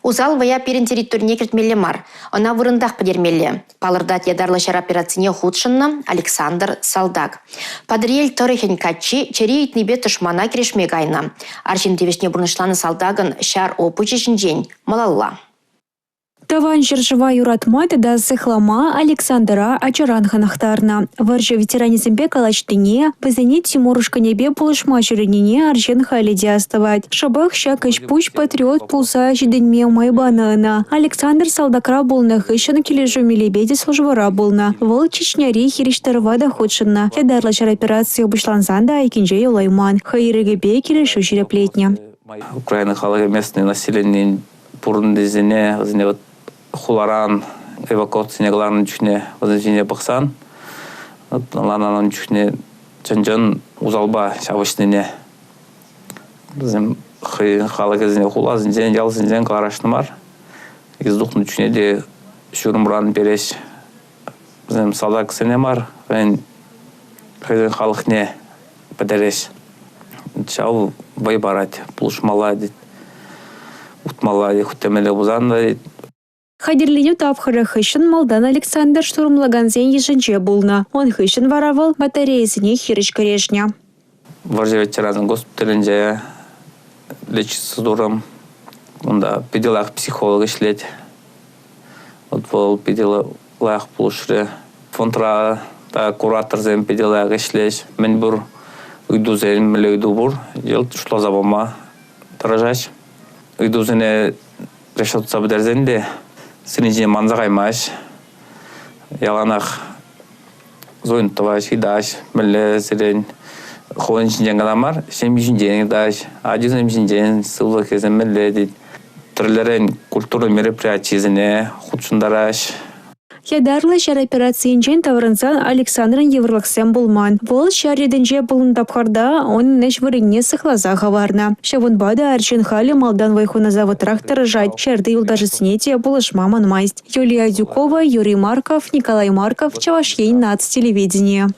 Узал вая перен территорине кертмелле мар. Она вырындах подермелле. Палырдат ядарлы шар операцине худшынна Александр Салдак. Падриель торыхен качи череет небе тышмана крешме гайна. Аршин девешне бурнышланы Салдагын шар опучишин день. Малалла. Таван жыржыва юратмады да сыхлама Александра Ачаранханахтарна. Варжа ветеранизмбе калачтыне, пызыне Тимурушка небе булышма жүренине аржен халиде аставать. Шабах шакыш пуч патриот пулса жиденме майбанына. Александр Салдакра булна хыщан кележу милебеде служвара булна. Вол Чечняри хириштарвада ходшынна. Ядарла жар операция обышланзанда айкинже юлайман. Хайрыгебе келешу жиреплетня. Украина халыгы местное население пурындезине, вот хуларан эвакуациягларын жүхне возможение бақсан. Лананың жүхне жан узалба шавышныне. Біздің халық езіне хула зінден, ял зінден қарашны бар. Ездуқны жүхне де шүрімұран береш. Біздің Салдак сене бар. Халық не бәдереш. Чау бай барады, бұлышмала дейді. Утмала дейді, хүттемелі бұзан дейді. Хадерленю тавхара хыщен Малдан Александр штурмлаган зен еженче булна. Он хыщен воровал батареясыне хирыч корешня. Варжа ветеранын госпиталінде лечится дуром. Онда педелах психолог ишлет. Вот был педелах пулшре. Фонтра та куратор зен педелах ишлеш. Мен бур уйду зен меле уйду бур. Ел шло забома таражач. Уйду зене решат сабдерзенде. Сенежіне манзағаймаш, яланақ зойынтываш, идаш, мүлі, зірен, қойын жінден ғаламар, шем жінден идаш, адюзым жінден, сылы кезін мүлі дейді. Түрлерін культуры мероприятиезіне, худшындараш. Ядарлы жар операциянчен таврынсан Александрын еврлықсен булман. Бұл шарредінже бұлын тапқарда, оның нәш вырынне сықлаза ғаварна. Шавын бады арчен халі Малдан вайхуна заводрах тырыжать. Шарды юлдажысыне те бұлышма манмайст. Юлия Дюкова, Юрий Марков, Николай Марков, Чавашейн нацтелевидение.